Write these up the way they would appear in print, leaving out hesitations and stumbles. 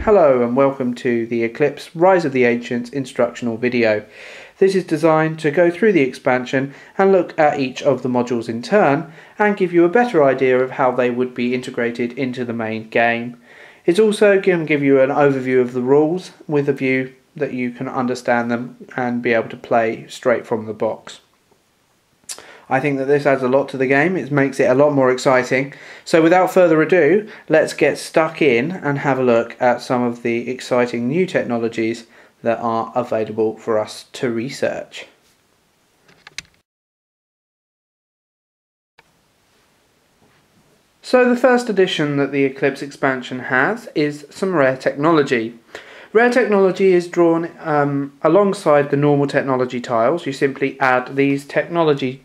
Hello and welcome to the Eclipse Rise of the Ancients instructional video. This is designed to go through the expansion and look at each of the modules in turn and give you a better idea of how they would be integrated into the main game. It's also going to give you an overview of the rules with a view that you can understand them and be able to play straight from the box. I think that this adds a lot to the game. It makes it a lot more exciting. So without further ado, let's get stuck in and have a look at some of the exciting new technologies that are available for us to research. So the first addition that the Eclipse expansion has is some rare technology. Rare technology is drawn alongside the normal technology tiles. You simply add these technology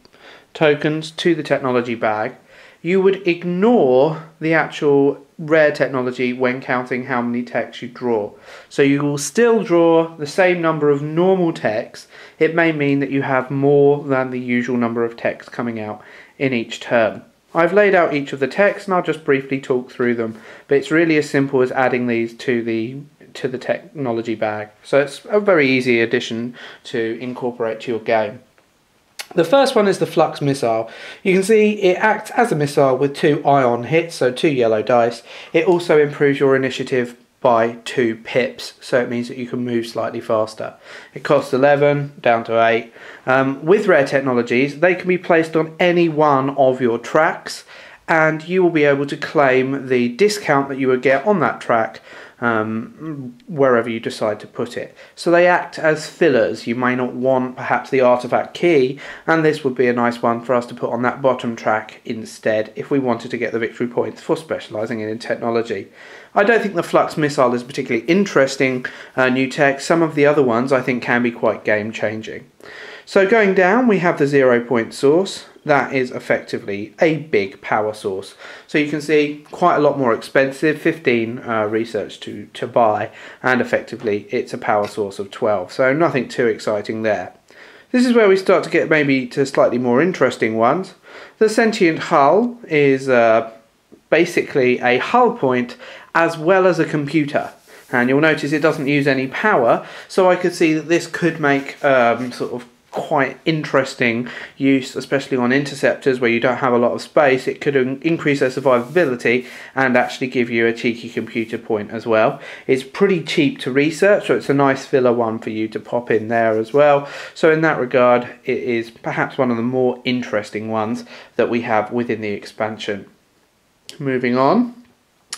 tokens to the technology bag. You would ignore the actual rare technology when counting how many techs you draw. So you will still draw the same number of normal techs. It may mean that you have more than the usual number of techs coming out in each turn. I've laid out each of the techs and I'll just briefly talk through them, but it's really as simple as adding these to the technology bag. So it's a very easy addition to incorporate to your game. The first one is the Flux Missile. You can see it acts as a missile with 2 ion hits, so 2 yellow dice. It also improves your initiative by 2 pips, so it means that you can move slightly faster. It costs 11, down to 8. With rare technologies, they can be placed on any one of your tracks, and you will be able to claim the discount that you would get on that track wherever you decide to put it. So they act as fillers. You may not want perhaps the artifact key, and this would be a nice one for us to put on that bottom track instead if we wanted to get the victory points for specialising in technology. I don't think the Flux Missile is a particularly interesting new tech. Some of the other ones I think can be quite game changing. So going down, we have the 0 point source. That is effectively a big power source. So you can see quite a lot more expensive, 15 research to buy, and effectively it's a power source of 12. So nothing too exciting there. This is where we start to get maybe to slightly more interesting ones. The Sentient Hull is basically a hull point as well as a computer. And you'll notice it doesn't use any power, so I could see that this could make sort of quite interesting use, especially on interceptors where you don't have a lot of space. It could increase their survivability and actually give you a cheeky computer point as well. It's pretty cheap to research, so it's a nice filler one for you to pop in there as well. So in that regard, it is perhaps one of the more interesting ones that we have within the expansion. Moving on,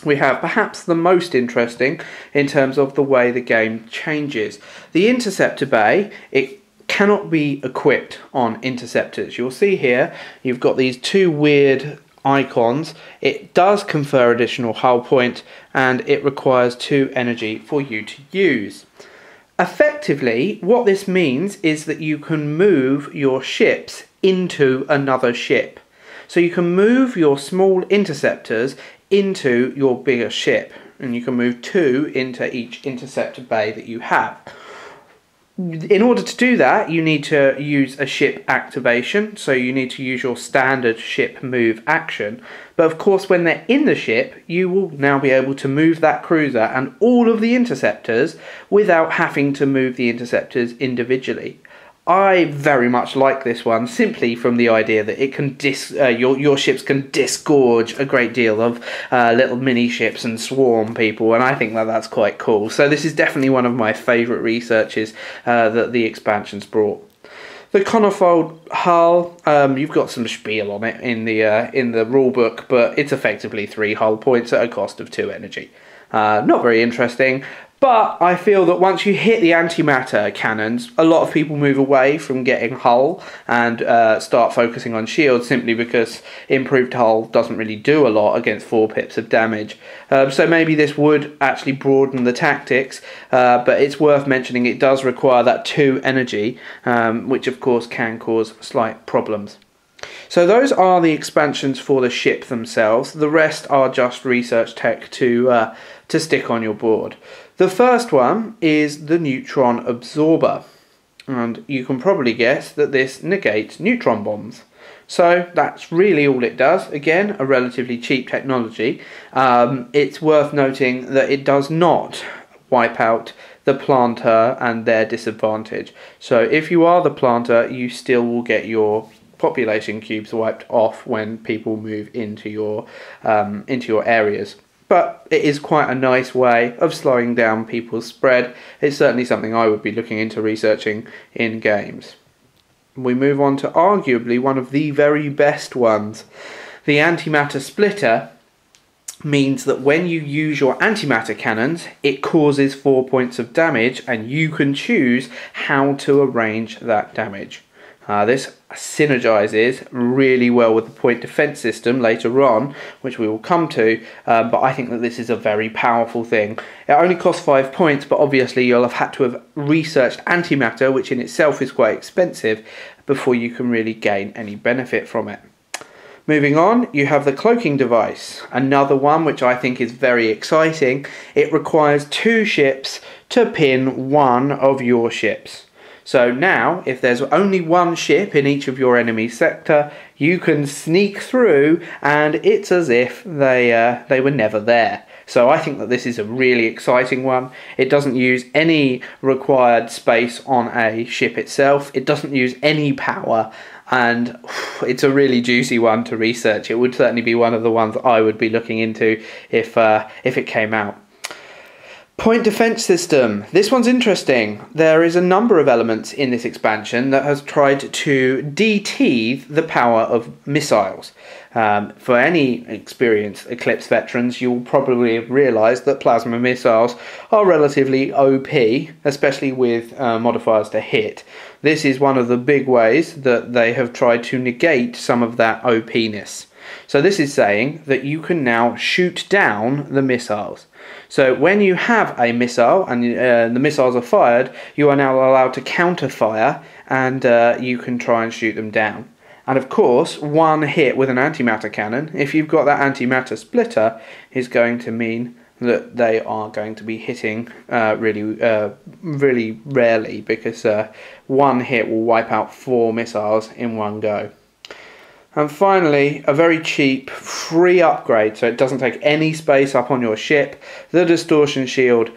we have perhaps the most interesting in terms of the way the game changes. The interceptor bay, it cannot be equipped on interceptors. You'll see here you've got these 2 weird icons. It does confer additional hull point and it requires 2 energy for you to use. Effectively, what this means is that you can move your ships into another ship. So you can move your small interceptors into your bigger ship, and you can move 2 into each interceptor bay that you have. In order to do that, you need to use a ship activation, so you need to use your standard ship move action. But of course, when they're in the ship, you will now be able to move that cruiser and all of the interceptors without having to move the interceptors individually. I very much like this one, simply from the idea that it can your ships can disgorge a great deal of little mini ships and swarm people, and I think that that's quite cool. So this is definitely one of my favourite researches that the expansion's brought. The conifold hull, you've got some spiel on it in the rulebook, but it's effectively 3 hull points at a cost of 2 energy. Not very interesting. But I feel that once you hit the antimatter cannons, a lot of people move away from getting hull and start focusing on shield, simply because improved hull doesn't really do a lot against 4 pips of damage. So maybe this would actually broaden the tactics, but it's worth mentioning it does require that 2 energy, which of course can cause slight problems. So those are the expansions for the ship themselves. The rest are just research tech to stick on your board. The first one is the Neutron Absorber. And you can probably guess that this negates neutron bombs. So that's really all it does. Again, a relatively cheap technology. It's worth noting that it does not wipe out the planter and their disadvantage. So if you are the planter, you still will get your population cubes wiped off when people move into your areas. But it is quite a nice way of slowing down people's spread. It's certainly something I would be looking into researching in games. We move on to arguably one of the very best ones. The antimatter splitter means that when you use your antimatter cannons, it causes 4 points of damage, and you can choose how to arrange that damage. This synergizes really well with the point defense system later on, which we will come to, but I think that this is a very powerful thing. It only costs 5 points, but obviously you'll have had to have researched antimatter, which in itself is quite expensive, before you can really gain any benefit from it. Moving on, you have the cloaking device, another one which I think is very exciting. It requires 2 ships to pin one of your ships. So now, if there's only 1 ship in each of your enemy's sector, you can sneak through and it's as if they were never there. So I think that this is a really exciting one. It doesn't use any required space on a ship itself. It doesn't use any power, and it's a really juicy one to research. It would certainly be one of the ones I would be looking into if it came out. Point defense system. This one's interesting. There is a number of elements in this expansion that has tried to de-teeth the power of missiles. For any experienced Eclipse veterans, you'll probably have realised that plasma missiles are relatively OP, especially with modifiers to hit. This is one of the big ways that they have tried to negate some of that OP-ness. So this is saying that you can now shoot down the missiles. So when you have a missile and the missiles are fired, you are now allowed to counter-fire, and you can try and shoot them down. And of course, 1 hit with an antimatter cannon, if you've got that antimatter splitter, is going to mean that they are going to be hitting really rarely, because 1 hit will wipe out 4 missiles in one go. And finally, a very cheap, free upgrade, so it doesn't take any space up on your ship. The Distortion Shield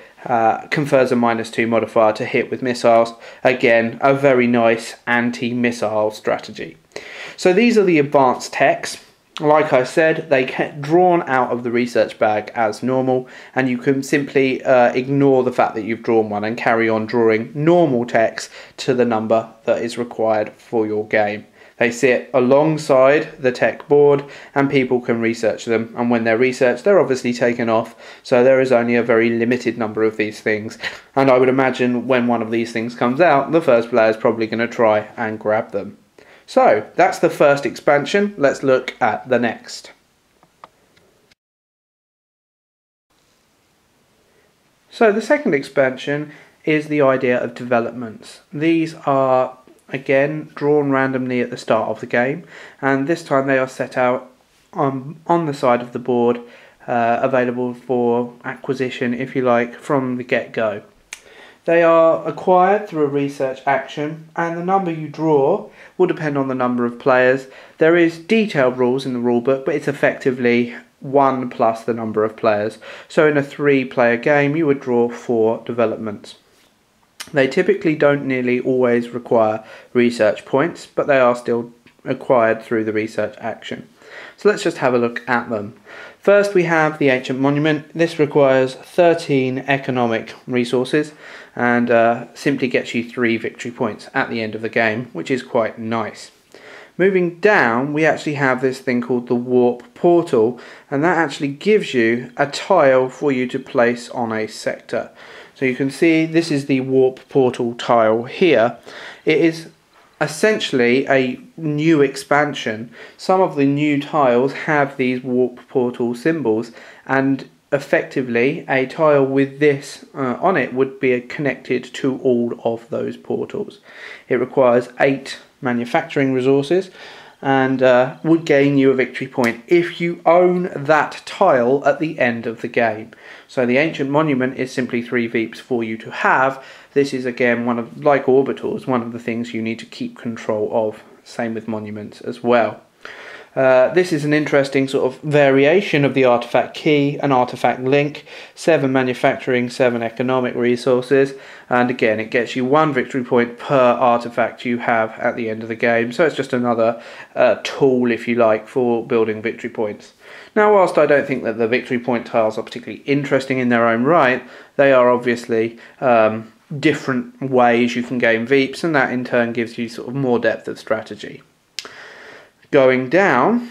confers a -2 modifier to hit with missiles. Again, a very nice anti-missile strategy. So these are the advanced techs. Like I said, they get drawn out of the research bag as normal, and you can simply ignore the fact that you've drawn one and carry on drawing normal techs to the number that is required for your game. They sit alongside the tech board and people can research them, and when they're researched they're obviously taken off, so there is only a very limited number of these things, and I would imagine when one of these things comes out, the first player is probably going to try and grab them. So that's the first expansion. Let's look at the next. So the second expansion is the idea of developments. These are again drawn randomly at the start of the game, and this time they are set out on the side of the board, available for acquisition, if you like, from the get-go. They are acquired through a research action, and the number you draw will depend on the number of players. There is detailed rules in the rulebook, but it's effectively 1 plus the number of players. So in a 3-player game you would draw 4 developments. They typically don't nearly always require research points, but they are still acquired through the research action. So let's just have a look at them. First we have the Ancient Monument. This requires 13 economic resources and simply gets you 3 victory points at the end of the game, which is quite nice. Moving down, we actually have this thing called the Warp Portal, and that actually gives you a tile for you to place on a sector. So you can see this is the Warp Portal tile here. It is essentially a new expansion. Some of the new tiles have these Warp Portal symbols, and effectively a tile with this on it would be connected to all of those portals. It requires 8 manufacturing resources, and would gain you a victory point if you own that tile at the end of the game. So the Ancient Monument is simply 3 Veeps for you to have. This is again one of, like orbitals, one of the things you need to keep control of. Same with monuments as well. This is an interesting sort of variation of the artifact key, an artifact link, 7 manufacturing, 7 economic resources, and again it gets you 1 victory point per artifact you have at the end of the game, so it's just another tool, if you like, for building victory points. Now, whilst I don't think that the victory point tiles are particularly interesting in their own right, they are obviously different ways you can gain Veeps, and that in turn gives you sort of more depth of strategy. Going down,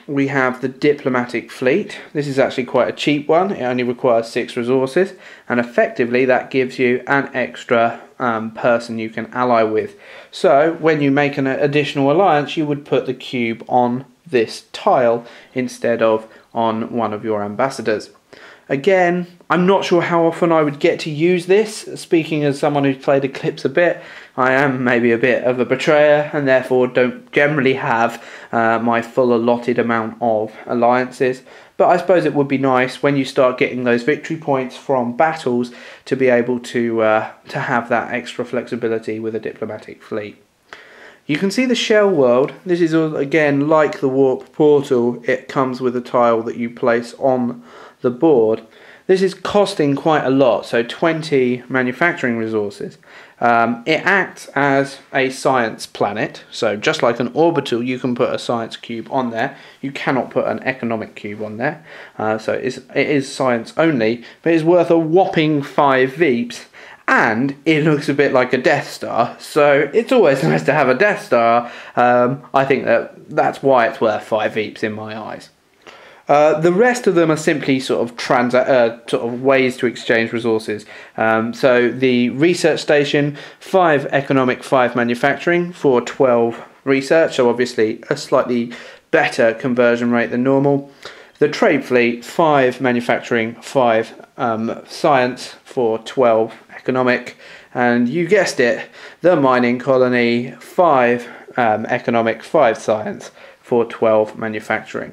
we have the Diplomatic Fleet. This is actually quite a cheap one. It only requires 6 resources, and effectively that gives you an extra person you can ally with. So when you make an additional alliance, you would put the cube on this tile instead of on one of your ambassadors. Again, I'm not sure how often I would get to use this. Speaking as someone who's played Eclipse a bit, I am maybe a bit of a betrayer and therefore don't generally have my full allotted amount of alliances. But I suppose it would be nice when you start getting those victory points from battles to be able to have that extra flexibility with a diplomatic fleet. You can see the shell world. This is again like the warp portal. It comes with a tile that you place on the board. This is costing quite a lot, so 20 manufacturing resources. It acts as a science planet, so just like an orbital, you can put a science cube on there. You cannot put an economic cube on there, so it is science only, but it's worth a whopping 5 Veeps. And it looks a bit like a Death Star, so it's always nice to have a Death Star. I think that's why it's worth 5 Veeps in my eyes. The rest of them are simply sort of ways to exchange resources. So the research station, 5 economic, 5 manufacturing for 12 research, so obviously a slightly better conversion rate than normal. The trade fleet, 5 manufacturing, 5 science for 12 economic, and you guessed it, the mining colony, 5 economic, 5 science for 12 manufacturing.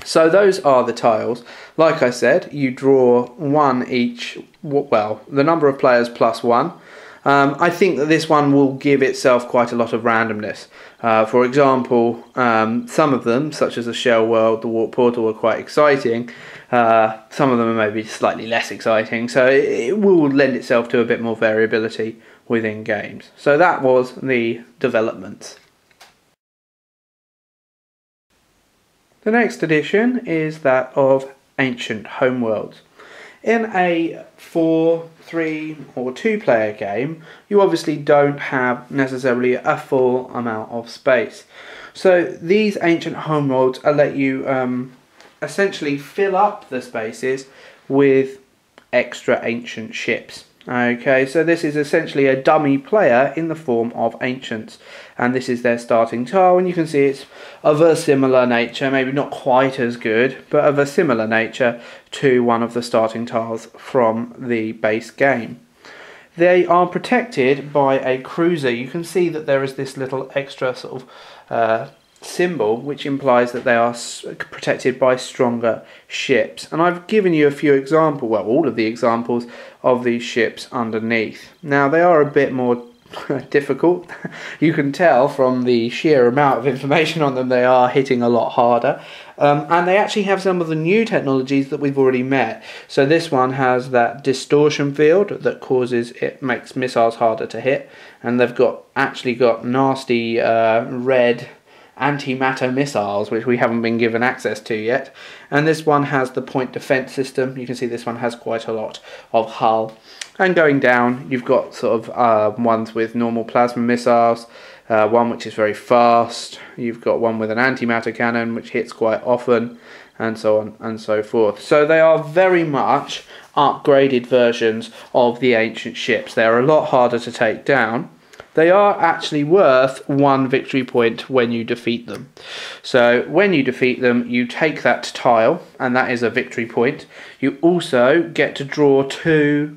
So those are the tiles. Like I said, you draw 1 each, well, the number of players plus 1. I think that this one will give itself quite a lot of randomness. For example, some of them, such as the Shell World, the Warp Portal, are quite exciting. Some of them are maybe slightly less exciting, so it will lend itself to a bit more variability within games. So that was the developments. The next edition is that of Ancient Homeworlds. In a 4, 3 or 2 player game, you obviously don't have necessarily a full amount of space. So these Ancient Homeworlds let you essentially fill up the spaces with extra ancient ships. Okay, so this is essentially a dummy player in the form of ancients, and this is their starting tile, and you can see it's of a similar nature, maybe not quite as good, but of a similar nature to one of the starting tiles from the base game. They are protected by a cruiser. You can see that there is this little extra sort of symbol which implies that they are protected by stronger ships, and I've given you a few examples, well, all of the examples of these ships underneath. Now they are a bit more difficult. You can tell from the sheer amount of information on them they are hitting a lot harder, and they actually have some of the new technologies that we've already met. So this one has that distortion field that makes missiles harder to hit, and they've actually got nasty red antimatter missiles, which we haven't been given access to yet. And this one has the point defense system. You can see this one has quite a lot of hull. And going down, you've got sort of ones with normal plasma missiles, one which is very fast, you've got one with an antimatter cannon which hits quite often, and so on and so forth. So they are very much upgraded versions of the ancient ships. They are a lot harder to take down. They are actually worth 1 victory point when you defeat them. So when you defeat them, you take that tile, and that is a victory point. You also get to draw 2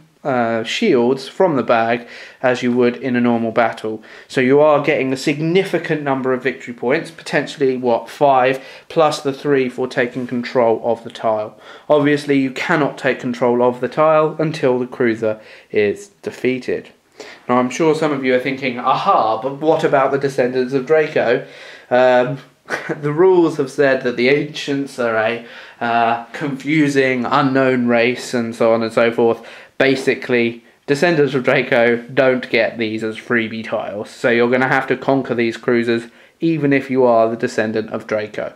shields from the bag as you would in a normal battle. So you are getting a significant number of victory points, potentially what, 5 plus the 3 for taking control of the tile. Obviously you cannot take control of the tile until the cruiser is defeated. Now I'm sure some of you are thinking, aha, but what about the Descendants of Draco? The rules have said that the Ancients are a confusing, unknown race and so on and so forth. Basically, Descendants of Draco don't get these as freebie tiles, so you're going to have to conquer these cruisers even if you are the Descendant of Draco.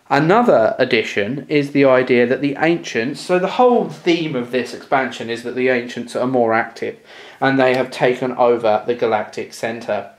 Another addition is the idea that the Ancients, so the whole theme of this expansion is that the Ancients are more active and they have taken over the galactic centre.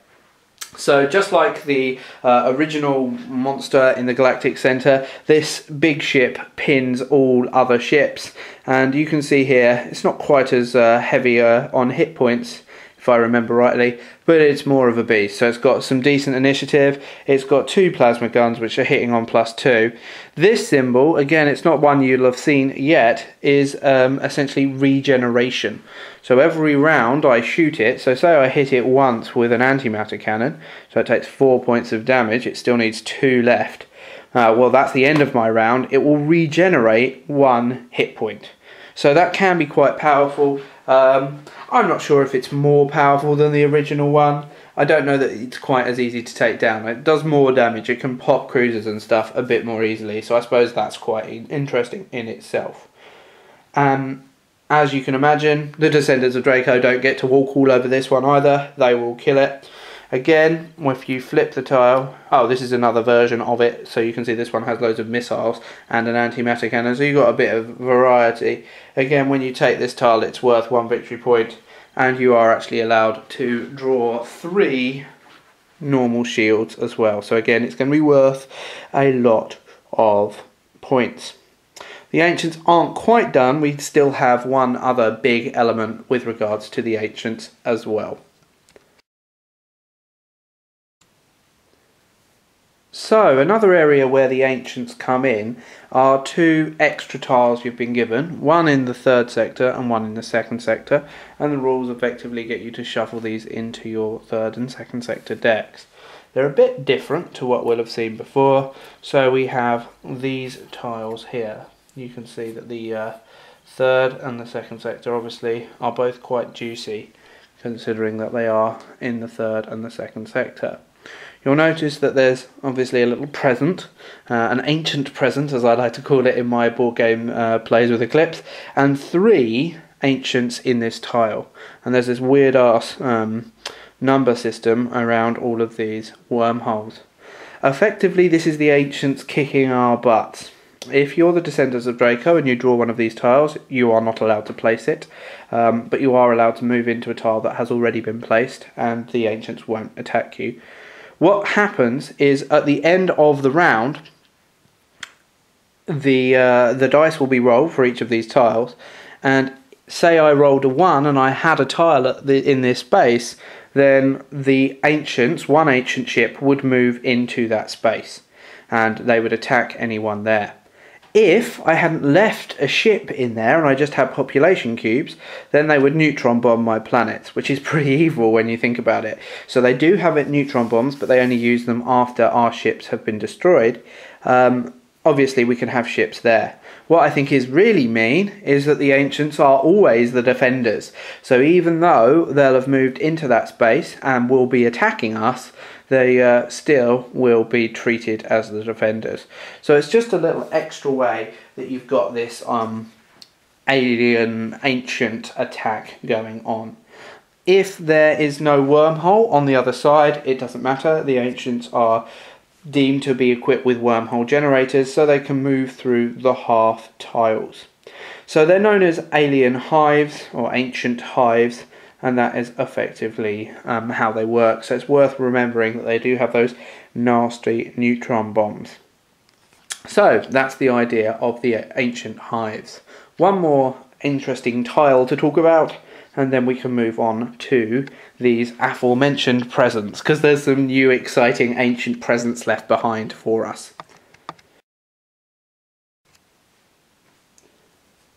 So just like the original monster in the Galactic Centre, this big ship pins all other ships, and you can see here it's not quite as heavy on hit points, if I remember rightly, but it's more of a beast. So it's got some decent initiative, it's got 2 plasma guns which are hitting on +2. This symbol, again it's not one you'll have seen yet, is essentially regeneration. So every round I shoot it, so say I hit it once with an antimatter cannon, so it takes 4 points of damage, it still needs 2 left. Well, that's the end of my round, it will regenerate 1 hit point. So that can be quite powerful. I'm not sure if it's more powerful than the original one. I don't know that it's quite as easy to take down. It does more damage, it can pop cruisers and stuff a bit more easily, so I suppose that's quite interesting in itself. As you can imagine, the Descendants of Draco don't get to walk all over this one either, they will kill it. Again, if you flip the tile, oh, this is another version of it, so you can see this one has loads of missiles and an antimatter cannon, so you've got a bit of variety. Again, when you take this tile, it's worth 1 victory point, and you are actually allowed to draw 3 normal shields as well. So again, it's going to be worth a lot of points. The Ancients aren't quite done, we still have one other big element with regards to the Ancients as well. So, another area where the Ancients come in are 2 extra tiles you've been given, one in the 3rd sector and one in the 2nd sector, and the rules effectively get you to shuffle these into your 3rd and 2nd sector decks. They're a bit different to what we'll have seen before, so we have these tiles here. You can see that the 3rd and the 2nd sector obviously are both quite juicy, considering that they are in the 3rd and the 2nd sector. You'll notice that there's obviously a little present, an ancient present as I like to call it in my board game plays with Eclipse, and 3 ancients in this tile. And there's this weird ass number system around all of these wormholes. Effectively this is the ancients kicking our butts. If you're the Descendants of Draco and you draw one of these tiles, you are not allowed to place it, but you are allowed to move into a tile that has already been placed and the ancients won't attack you. What happens is at the end of the round, the dice will be rolled for each of these tiles, and say I rolled a 1 and I had a tile in this space, then the ancients, one ancient ship, would move into that space and they would attack anyone there. If I hadn't left a ship in there and I just had population cubes, then they would neutron bomb my planets, which is pretty evil when you think about it. So they do have neutron bombs, but they only use them after our ships have been destroyed. Obviously we can have ships there. What I think is really mean is that the ancients are always the defenders. So even though they'll have moved into that space and will be attacking us, they still will be treated as the defenders. So it's just a little extra way that you've got this alien ancient attack going on. If there is no wormhole on the other side, it doesn't matter. The ancients are deemed to be equipped with wormhole generators, so they can move through the half tiles. So they're known as alien hives or ancient hives, and that is effectively how they work. So it's worth remembering that they do have those nasty neutron bombs. So that's the idea of the ancient hives. One more interesting tile to talk about, and then we can move on to these aforementioned presents, because there's some new exciting ancient presents left behind for us.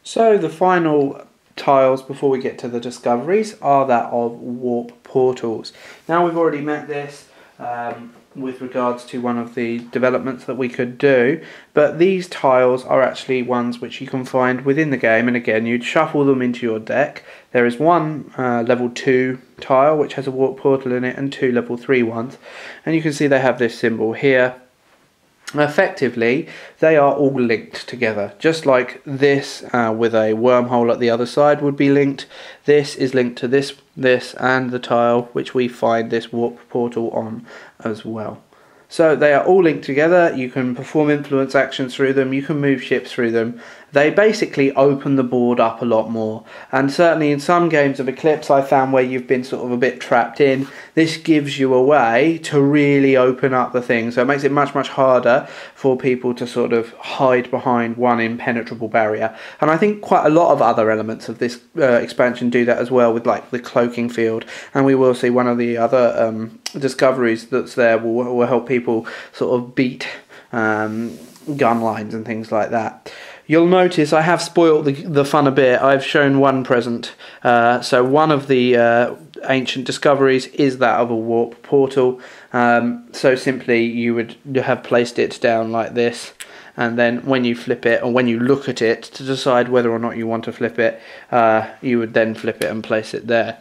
So the final tiles before we get to the discoveries are that of warp portals. Now we've already met this with regards to one of the developments that we could do, but these tiles are actually ones which you can find within the game, and again you'd shuffle them into your deck. There is one level 2 tile which has a warp portal in it and 2 level 3 ones, and you can see they have this symbol here. Effectively, they are all linked together, just like this with a wormhole at the other side would be linked. This is linked to this, and the tile which we find this warp portal on as well. So they are all linked together. You can perform influence actions through them, you can move ships through them. They basically open the board up a lot more, and certainly in some games of Eclipse I found where you've been sort of a bit trapped in, this gives you a way to really open up the thing. So it makes it much harder for people to sort of hide behind one impenetrable barrier. And I think quite a lot of other elements of this expansion do that as well, with like the cloaking field, and we will see one of the other discoveries that's there will help people sort of beat gun lines and things like that. You'll notice I have spoiled the fun a bit. I've shown one present. So one of the ancient discoveries is that of a warp portal. So simply you would have placed it down like this, and then when you flip it, or when you look at it to decide whether or not you want to flip it, you would then flip it and place it there.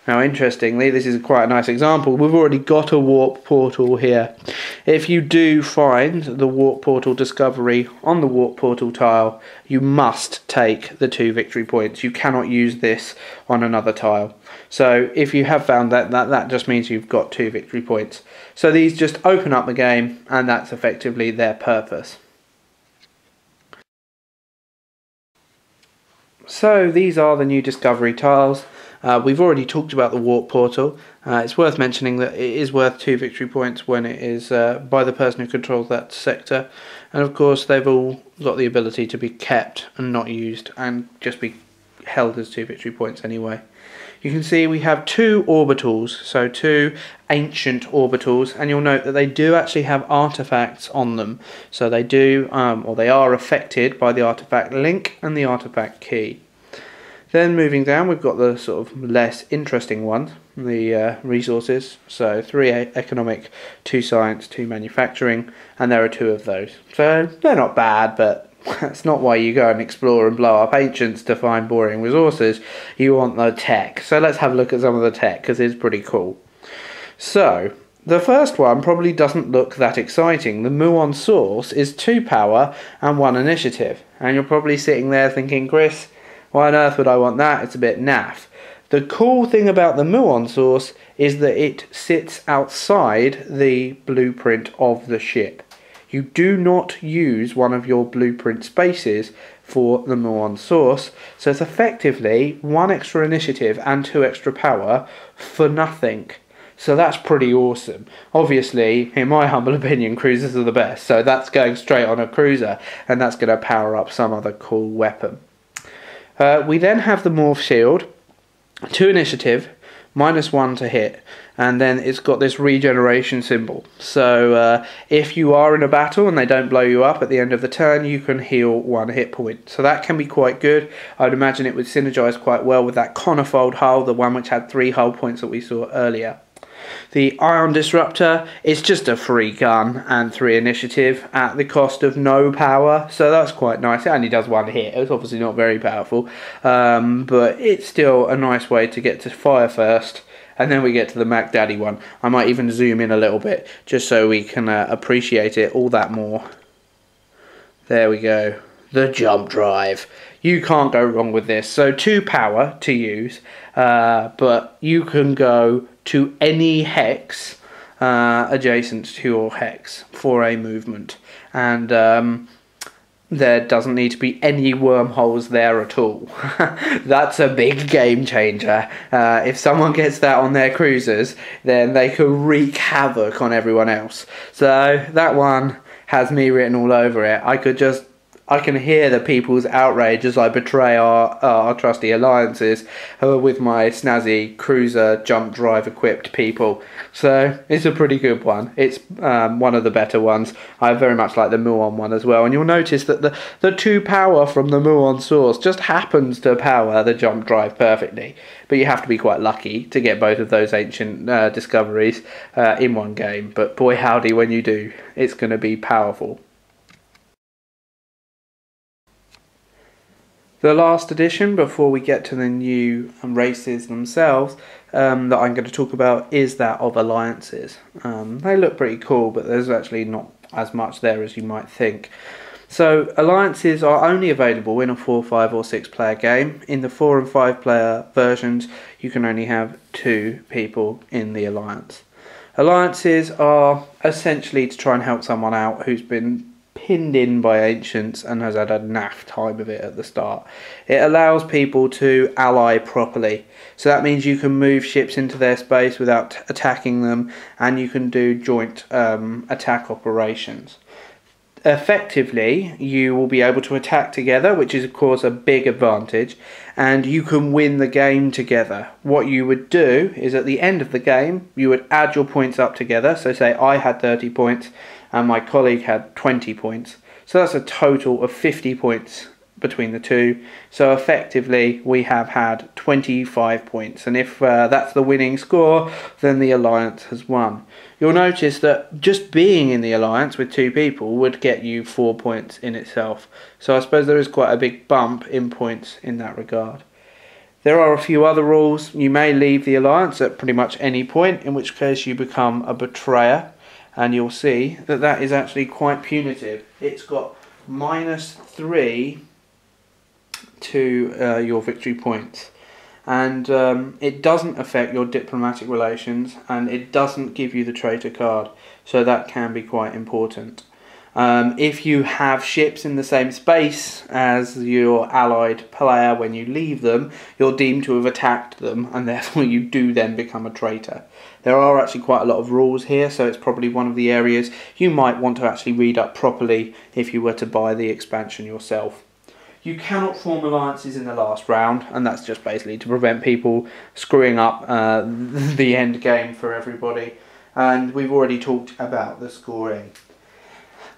Now interestingly, this is quite a nice example. We've already got a warp portal here. If you do find the warp portal discovery on the warp portal tile, you must take the 2 victory points. You cannot use this on another tile. So if you have found that just means you've got 2 victory points. So these just open up the game, and that's effectively their purpose. So these are the new discovery tiles. We've already talked about the warp portal. It's worth mentioning that it is worth 2 victory points when it is by the person who controls that sector, and of course they've all got the ability to be kept and not used and just be held as 2 victory points anyway. You can see we have 2 orbitals, so 2 ancient orbitals, and you'll note that they do actually have artifacts on them. So they do, or they are affected by the artifact link and the artifact key. Then moving down, we've got the sort of less interesting ones, the resources. So 3 economic, 2 science, 2 manufacturing, and there are 2 of those. So they're not bad, but that's not why you go and explore and blow up ancients to find boring resources. You want the tech. So let's have a look at some of the tech, because it's pretty cool. So the first one probably doesn't look that exciting. The muon source is 2 power and 1 initiative. And you're probably sitting there thinking, Chris, why on earth would I want that? It's a bit naff. The cool thing about the muon source is that it sits outside the blueprint of the ship. You do not use one of your blueprint spaces for the muon source, so it's effectively 1 extra initiative and 2 extra power for nothing. So that's pretty awesome. Obviously, in my humble opinion, cruisers are the best, so that's going straight on a cruiser, and that's going to power up some other cool weapon. We then have the morph shield, 2 initiative, -1 to hit, and then it's got this regeneration symbol. So if you are in a battle and they don't blow you up at the end of the turn, you can heal 1 hit point. So that can be quite good. I'd imagine it would synergize quite well with that conifold hull, the one which had 3 hull points that we saw earlier. The Ion Disruptor is just a free gun and 3 initiative at the cost of no power, so that's quite nice. It only does 1 hit. It's obviously not very powerful, but it's still a nice way to get to fire first, and then we get to the Mac Daddy one. I might even zoom in a little bit just so we can appreciate it all that more. There we go. The jump drive. You can't go wrong with this. So 2 power to use, but you can go to any hex adjacent to your hex for a movement, and there doesn't need to be any wormholes there at all. That's a big game changer. If someone gets that on their cruisers, then they can wreak havoc on everyone else. So that one has me written all over it. I could just I can hear the people's outrage as I betray our trusty alliances with my snazzy cruiser jump drive equipped people. So it's a pretty good one. It's one of the better ones. I very much like the Muon one as well. And you'll notice that the 2 power from the Muon source just happens to power the jump drive perfectly. But you have to be quite lucky to get both of those ancient discoveries in one game. But boy howdy when you do, it's going to be powerful. The last addition before we get to the new races themselves that I'm going to talk about is that of alliances. They look pretty cool, but there's actually not as much there as you might think. So alliances are only available in a 4, 5 or 6 player game. In the 4 and 5 player versions you can only have 2 people in the alliance. Alliances are essentially to try and help someone out who's been pinned in by ancients and has had a naff time of it at the start. It allows people to ally properly, so that means you can move ships into their space without attacking them, and you can do joint attack operations. Effectively, you will be able to attack together, which is of course a big advantage, and you can win the game together. What you would do is at the end of the game you would add your points up together. So say I had 30 points and my colleague had 20 points, so that's a total of 50 points between the two. So effectively we have had 25 points, and if that's the winning score, then the alliance has won. You'll notice that just being in the alliance with 2 people would get you 4 points in itself, so I suppose there is quite a big bump in points in that regard. There are a few other rules. You may leave the alliance at pretty much any point, in which case you become a betrayer, and you'll see that that is actually quite punitive. It's got -3 to your victory points, and it doesn't affect your diplomatic relations, and it doesn't give you the traitor card, so that can be quite important. If you have ships in the same space as your allied player when you leave them, you're deemed to have attacked them, and therefore you do then become a traitor. There are actually quite a lot of rules here, so it's probably one of the areas you might want to actually read up properly if you were to buy the expansion yourself. You cannot form alliances in the last round, and that's just basically to prevent people screwing up the end game for everybody. And we've already talked about the scoring.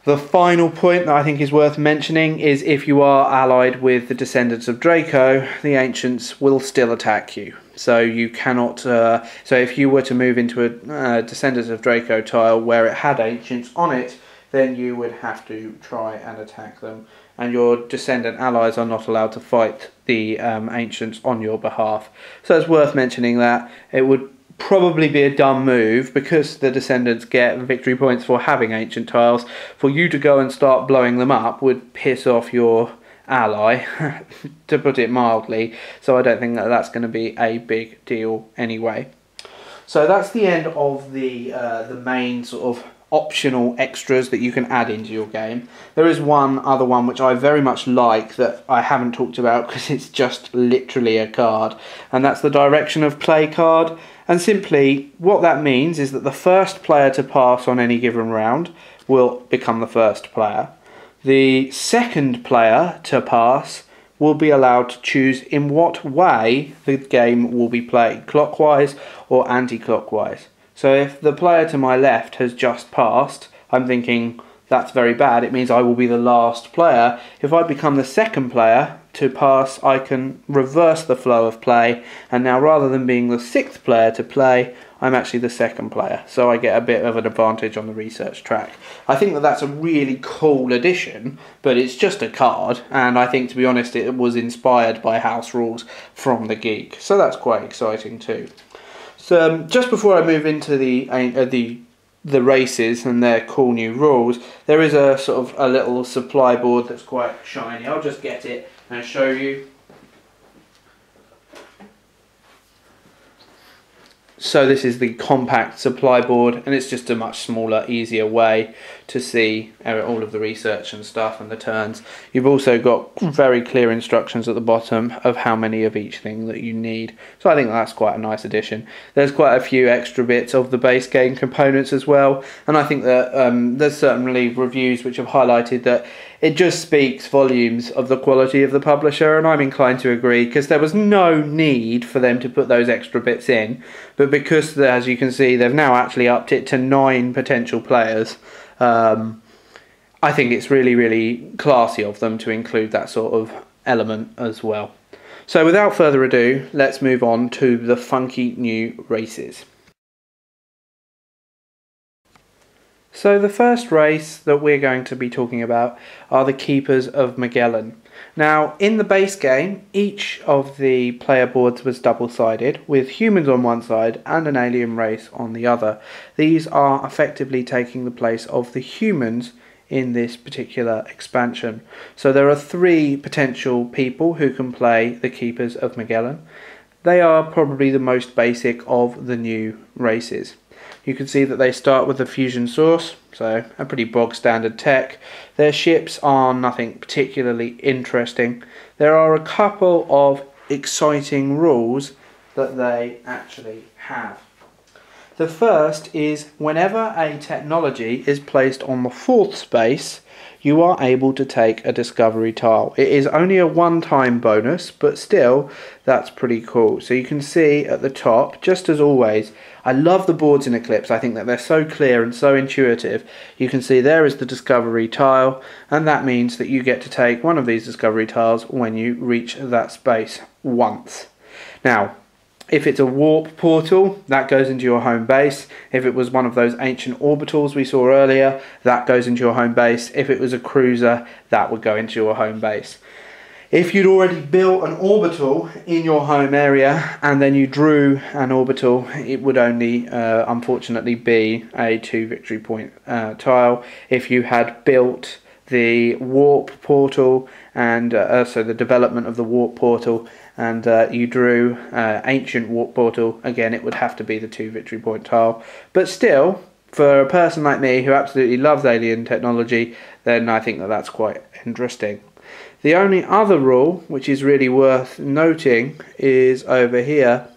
The final point that I think is worth mentioning is if you are allied with the descendants of Draco, the ancients will still attack you. So you cannot. So if you were to move into a descendants of Draco tile where it had ancients on it, then you would have to try and attack them, and your descendant allies are not allowed to fight the ancients on your behalf. So it's worth mentioning that. It would probably be a dumb move, because the descendants get victory points for having ancient tiles. For you to go and start blowing them up would piss off your ally, to put it mildly, so I don't think that that's going to be a big deal anyway. So that's the end of the main sort of optional extras that you can add into your game. There is one other one which I very much like that I haven't talked about because it's just literally a card, and that's the direction of play card. And simply what that means is that the first player to pass on any given round will become the first player. The second player to pass will be allowed to choose in what way the game will be played, clockwise or anti-clockwise. So if the player to my left has just passed, I'm thinking that's very bad, it means I will be the last player. If I become the second player to pass, I can reverse the flow of play, and now rather than being the 6th player to play, I'm actually the 2nd player, so I get a bit of an advantage on the research track. I think that that's a really cool addition, but it's just a card, and I think, to be honest, it was inspired by house rules from the Geek, so that's quite exciting too. So just before I move into the races and their cool new rules, there is a sort of a little supply board that's quite shiny. I'll just get it and show you. So this is the compact supply board, and it's just a much smaller, easier way to see all of the research and stuff and the turns. You've also got very clear instructions at the bottom of how many of each thing that you need. So I think that's quite a nice addition. There's quite a few extra bits of the base game components as well, and I think that there's certainly reviews which have highlighted that it just speaks volumes of the quality of the publisher, and I'm inclined to agree, because there was no need for them to put those extra bits in, but because, as you can see, they've now actually upped it to 9 potential players. I think it's really, really classy of them to include that sort of element as well. So without further ado, let's move on to the funky new races. So the first race that we're going to be talking about are the Keepers of Magellan. Now, in the base game, each of the player boards was double-sided, with humans on one side and an alien race on the other. These are effectively taking the place of the humans in this particular expansion. So there are 3 potential people who can play the Keepers of Magellan. They are probably the most basic of the new races. You can see that they start with a fusion source, so a pretty bog standard tech. Their ships are nothing particularly interesting. There are a couple of exciting rules that they actually have. The first is whenever a technology is placed on the 4th space, you are able to take a discovery tile. It is only a one-time bonus, but still, that's pretty cool. So you can see at the top, just as always, I love the boards in Eclipse. I think that they're so clear and so intuitive. You can see there is the discovery tile, and that means that you get to take one of these discovery tiles when you reach that space once. Now, if it's a warp portal, that goes into your home base. If it was one of those ancient orbitals we saw earlier, that goes into your home base. If it was a cruiser, that would go into your home base. If you'd already built an orbital in your home area and then you drew an orbital, it would only unfortunately be a 2 victory point tile. If you had built the warp portal and so the development of the warp portal, and you drew ancient warp portal, again it would have to be the 2 victory point tile. But still, for a person like me who absolutely loves alien technology, then I think that that's quite interesting. The only other rule which is really worth noting is over here.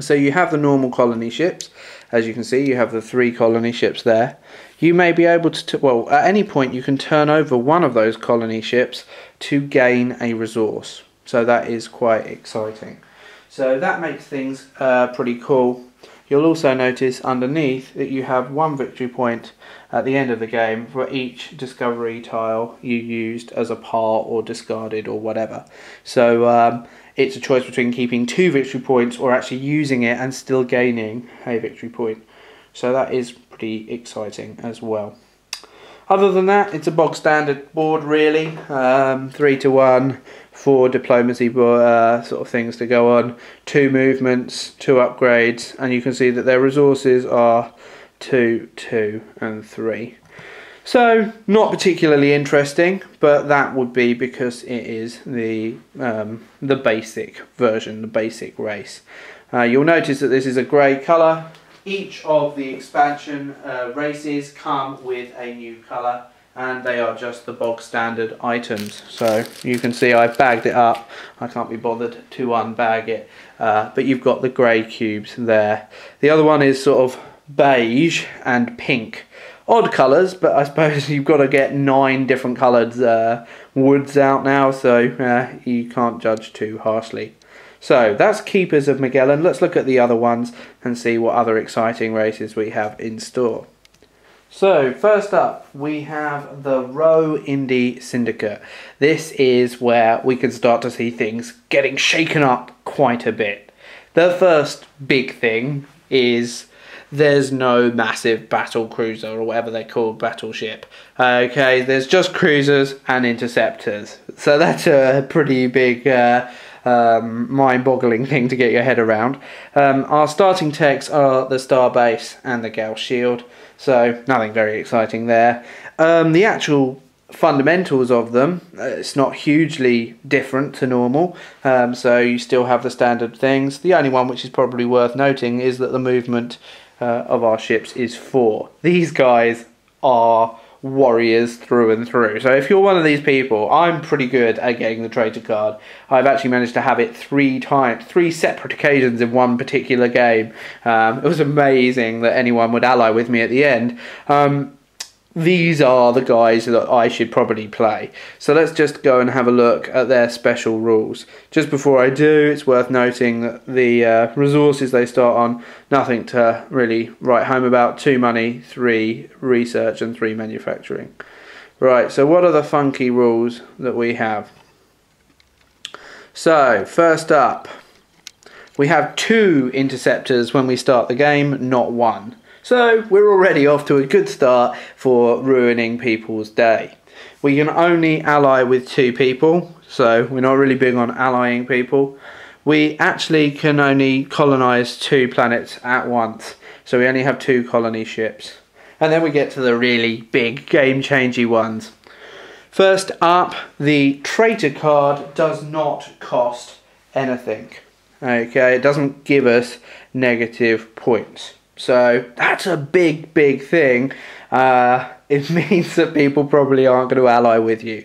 So you have the normal colony ships. As you can see, you have the 3 colony ships there. You may be able to, well, at any point you can turn over one of those colony ships to gain a resource. So that is quite exciting. So that makes things pretty cool. You'll also notice underneath that you have 1 victory point at the end of the game for each discovery tile you used as a par or discarded or whatever. So it's a choice between keeping 2 victory points or actually using it and still gaining a victory point. So that is pretty exciting as well. Other than that, it's a bog standard board really. 3-to-1, 4 diplomacy sort of things to go on, 2 movements, 2 upgrades, and you can see that their resources are 2, 2 and 3. So not particularly interesting, but that would be because it is the basic version, the basic race. You'll notice that this is a grey colour. Each of the expansion races come with a new colour, and they are just the bog standard items. So you can see I've bagged it up. I can't be bothered to unbag it, but you've got the grey cubes there. The other one is sort of beige and pink. Odd colours, but I suppose you've got to get 9 different coloured woods out now, so you can't judge too harshly. So that's Keepers of Magellan. Let's look at the other ones and see what other exciting races we have in store. So first up we have the Row Indie Syndicate. This is where we can start to see things getting shaken up quite a bit. The first big thing is there's no massive battle cruiser or whatever they're called, battleship. Okay, there's just cruisers and interceptors. So that's a pretty big mind-boggling thing to get your head around. Our starting techs are the Starbase and the Gauss Shield, so nothing very exciting there. The actual fundamentals of them, it's not hugely different to normal, so you still have the standard things. The only one which is probably worth noting is that the movement of our ships is 4. These guys are warriors through and through. So if you're one of these people, I'm pretty good at getting the traitor card. I've actually managed to have it 3 times, 3 separate occasions in one particular game. It was amazing that anyone would ally with me at the end. These are the guys that I should probably play. So let's just go and have a look at their special rules. Just before I do, it's worth noting that the resources they start on, nothing to really write home about. 2 money, 3 research and 3 manufacturing. Right, so what are the funky rules that we have? So, first up, we have 2 interceptors when we start the game, not 1. So we're already off to a good start for ruining people's day. We can only ally with 2 people, so we're not really big on allying people. We actually can only colonize 2 planets at once, so we only have 2 colony ships. And then we get to the really big game-changing ones. First up, the traitor card does not cost anything. Okay, it doesn't give us negative points. So that's a big thing. It means that people probably aren't going to ally with you.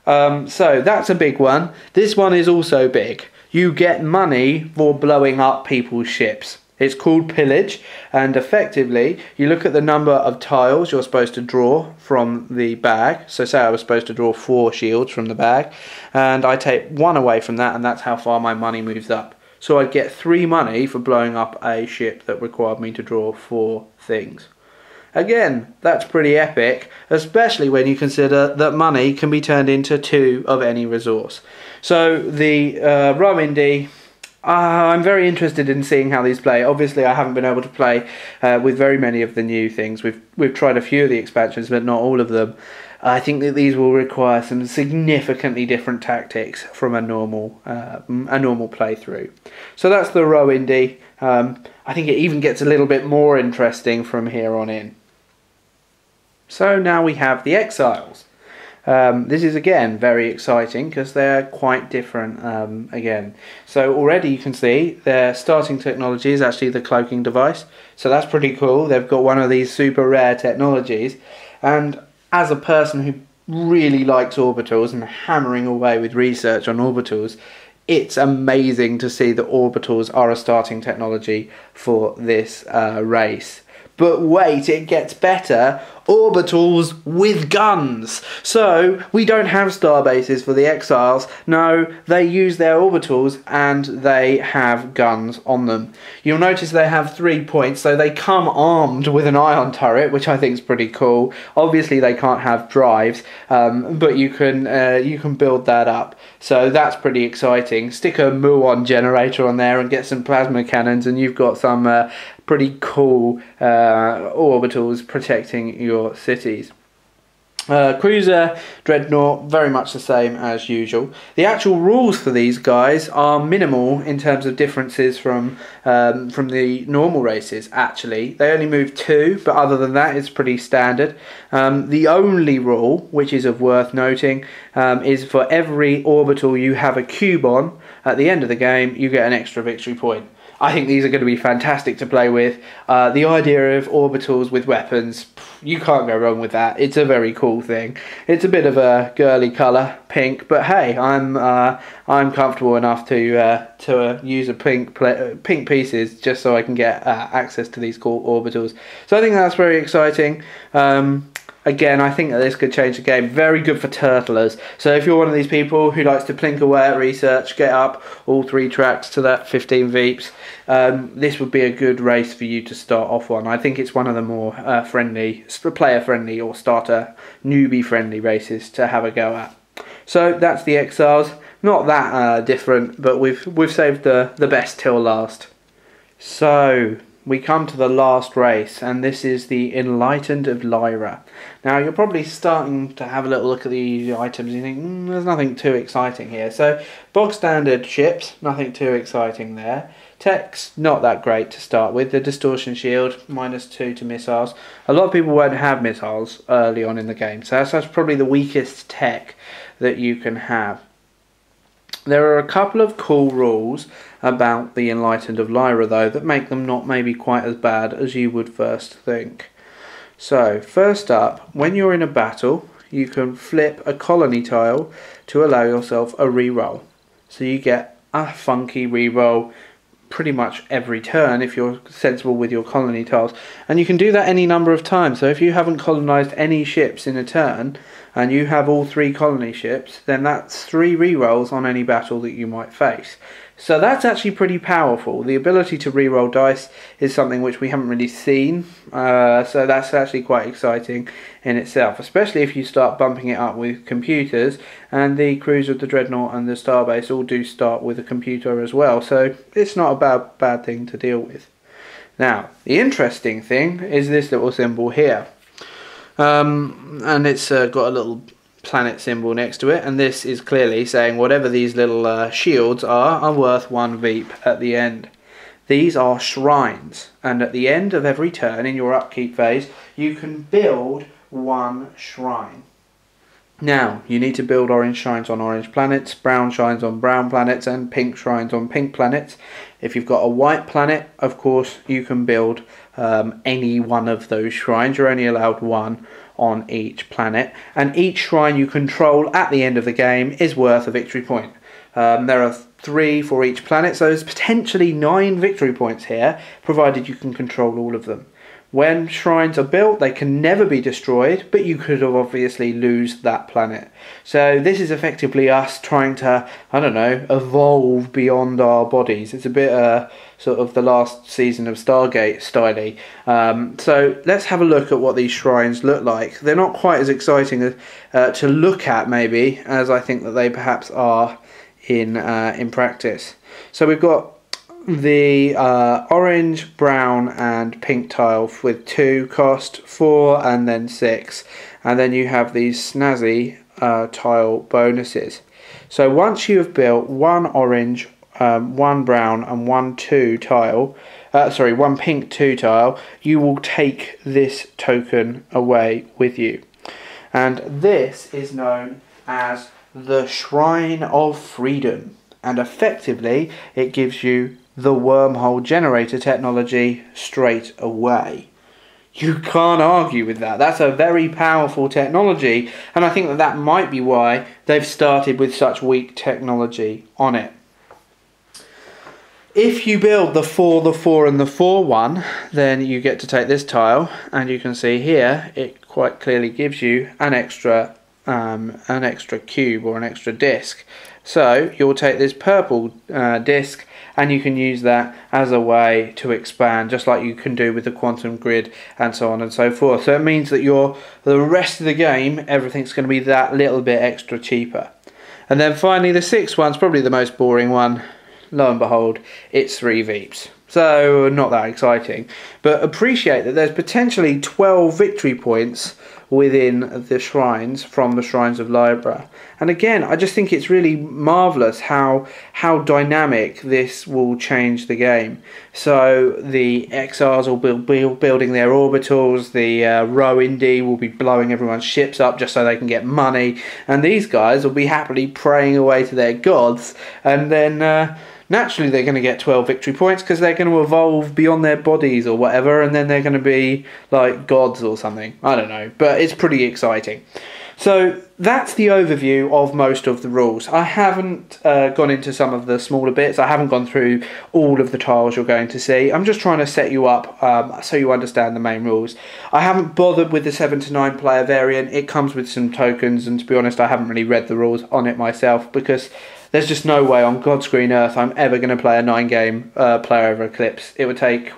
So that's a big one. This one is also big. You get money for blowing up people's ships. It's called pillage, and effectively you look at the number of tiles you're supposed to draw from the bag. So say I was supposed to draw 4 shields from the bag, and I take 1 away from that, and that's how far my money moves up. So I'd get 3 money for blowing up a ship that required me to draw 4 things. Again, that's pretty epic, especially when you consider that money can be turned into 2 of any resource. So the Row Indie, I'm very interested in seeing how these play. Obviously I haven't been able to play with very many of the new things. We've tried a few of the expansions, but not all of them. I think that these will require some significantly different tactics from a normal playthrough. So that's the Row Indie. I think it even gets a little bit more interesting from here on in. So now we have the Exiles. This is again very exciting because they're quite different again. So already you can see their starting technology is actually the cloaking device. So that's pretty cool. They've got one of these super rare technologies, and as a person who really likes orbitals and hammering away with research on orbitals, it's amazing to see that orbitals are a starting technology for this race. But wait, it gets better. Orbitals with guns. So we don't have star bases for the Exiles. No, they use their orbitals and they have guns on them. You'll notice they have 3 points, so they come armed with an ion turret, which I think is pretty cool. Obviously they can't have drives, but you can build that up. So that's pretty exciting. Stick a muon generator on there and get some plasma cannons, and you've got some pretty cool orbitals protecting your cities. Cruiser, Dreadnought, very much the same as usual. The actual rules for these guys are minimal in terms of differences from the normal races, actually. They only move 2, but other than that it's pretty standard. The only rule, which is of worth noting, is for every orbital you have a cube on, at the end of the game you get an extra victory point. I think these are going to be fantastic to play with. The idea of orbitals with weapons, you can't go wrong with that. It's a very cool thing. It's a bit of a girly colour, pink, but hey, I'm comfortable enough to use a pink pieces just so I can get access to these cool orbitals. So I think that's very exciting. Again, I think that this could change the game. Very good for turtlers. So if you're one of these people who likes to plink away at research, get up all 3 tracks to that 15 Veeps, this would be a good race for you to start off on. I think it's one of the more player-friendly or starter newbie-friendly races to have a go at. So that's the Exiles. Not that different, but we've saved the best till last. So we come to the last race, and this is the Enlightened of Lyra. Now you're probably starting to have a little look at the items and you think, there's nothing too exciting here. So bog standard ships, nothing too exciting there. Tech's not that great to start with. The distortion shield, -2 to missiles. A lot of people won't have missiles early on in the game, so that's probably the weakest tech that you can have. There are a couple of cool rules about the Enlightened of Lyra though that make them not maybe quite as bad as you would first think. So first up, when you're in a battle, you can flip a colony tile to allow yourself a reroll. So you get a funky reroll pretty much every turn if you're sensible with your colony tiles, and you can do that any number of times. So if you haven't colonized any ships in a turn and you have all 3 colony ships, then that's 3 rerolls on any battle that you might face. So that's actually pretty powerful. The ability to reroll dice is something which we haven't really seen, so that's actually quite exciting in itself, especially if you start bumping it up with computers, and the crews of the Dreadnought and the Starbase all do start with a computer as well, so it's not a bad thing to deal with. Now, the interesting thing is this little symbol here, and it's got a little planet symbol next to it, and this is clearly saying whatever these little shields are worth 1 Veep at the end. These are shrines, and at the end of every turn in your upkeep phase you can build 1 shrine. Now you need to build orange shrines on orange planets, brown shrines on brown planets, and pink shrines on pink planets. If you've got a white planet, of course you can build any one of those shrines. You're only allowed 1 on each planet, and each shrine you control at the end of the game is worth a victory point. There are 3 for each planet, so there's potentially 9 victory points here, provided you can control all of them. When shrines are built, they can never be destroyed, but you could obviously lose that planet. So this is effectively us trying to, I don't know, evolve beyond our bodies. It's a bit sort of the last season of Stargate style-y. So let's have a look at what these shrines look like. They're not quite as exciting to look at maybe as I think that they perhaps are in practice. So we've got the orange, brown and pink tile with 2 cost, 4 and then 6, and then you have these snazzy tile bonuses. So once you have built 1 orange, 1 brown and 1 pink 2 tile, you will take this token away with you, and this is known as the Shrine of Freedom, and effectively it gives you the wormhole generator technology straight away. You can't argue with that. That's a very powerful technology, and I think that that might be why they've started with such weak technology on it. If you build the 4, the 4 and the 4 one, then you get to take this tile, and you can see here it quite clearly gives you an extra cube or an extra disc. So you'll take this purple disc and you can use that as a way to expand, just like you can do with the quantum grid and so on and so forth. So it means that the rest of the game, everything's going to be that little bit extra cheaper. And then finally the 6th one's probably the most boring one. Lo and behold, it's 3 Veeps. So not that exciting, but appreciate that there's potentially 12 victory points within the shrines from the Shrines of Lyra. And again, I just think it's really marvellous how dynamic this will change the game. So the XRs will be building their orbitals, the Rho Indy will be blowing everyone's ships up just so they can get money, and these guys will be happily praying away to their gods, and then naturally they're going to get 12 victory points because they're going to evolve beyond their bodies or whatever, and then they're going to be like gods or something. I don't know, but it's pretty exciting. So that's the overview of most of the rules. I haven't gone into some of the smaller bits. I haven't gone through all of the tiles you're going to see. I'm just trying to set you up so you understand the main rules. I haven't bothered with the 7 to 9 player variant. It comes with some tokens, and to be honest I haven't really read the rules on it myself, because there's just no way on God's green earth I'm ever going to play a 9-game player over Eclipse. It would take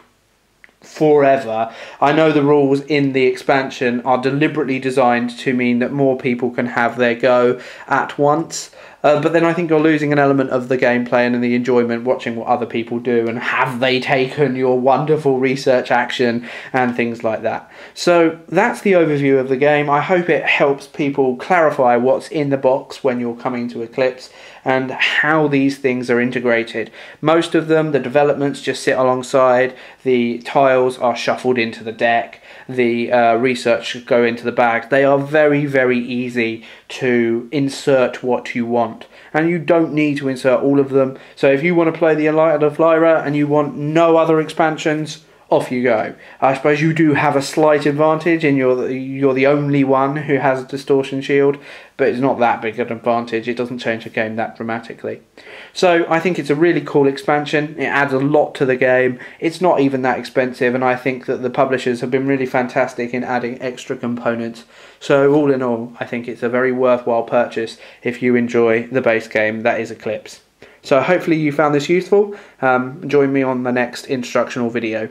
forever. I know the rules in the expansion are deliberately designed to mean that more people can have their go at once, But then I think you're losing an element of the gameplay and the enjoyment watching what other people do and have they taken your wonderful research action and things like that. So that's the overview of the game. I hope it helps people clarify what's in the box when you're coming to Eclipse and how these things are integrated. Most of them, the developments just sit alongside, the tiles are shuffled into the deck, the research go into the bag. They are very, very easy to insert what you want. And you don't need to insert all of them. So if you want to play the Light of Lyra and you want no other expansions, off you go. I suppose you do have a slight advantage in you're the only one who has a distortion shield, but it's not that big an advantage. It doesn't change the game that dramatically. So I think it's a really cool expansion. It adds a lot to the game. It's not even that expensive, and I think that the publishers have been really fantastic in adding extra components. So all in all, I think it's a very worthwhile purchase if you enjoy the base game that is Eclipse. So hopefully you found this useful. Join me on the next instructional video.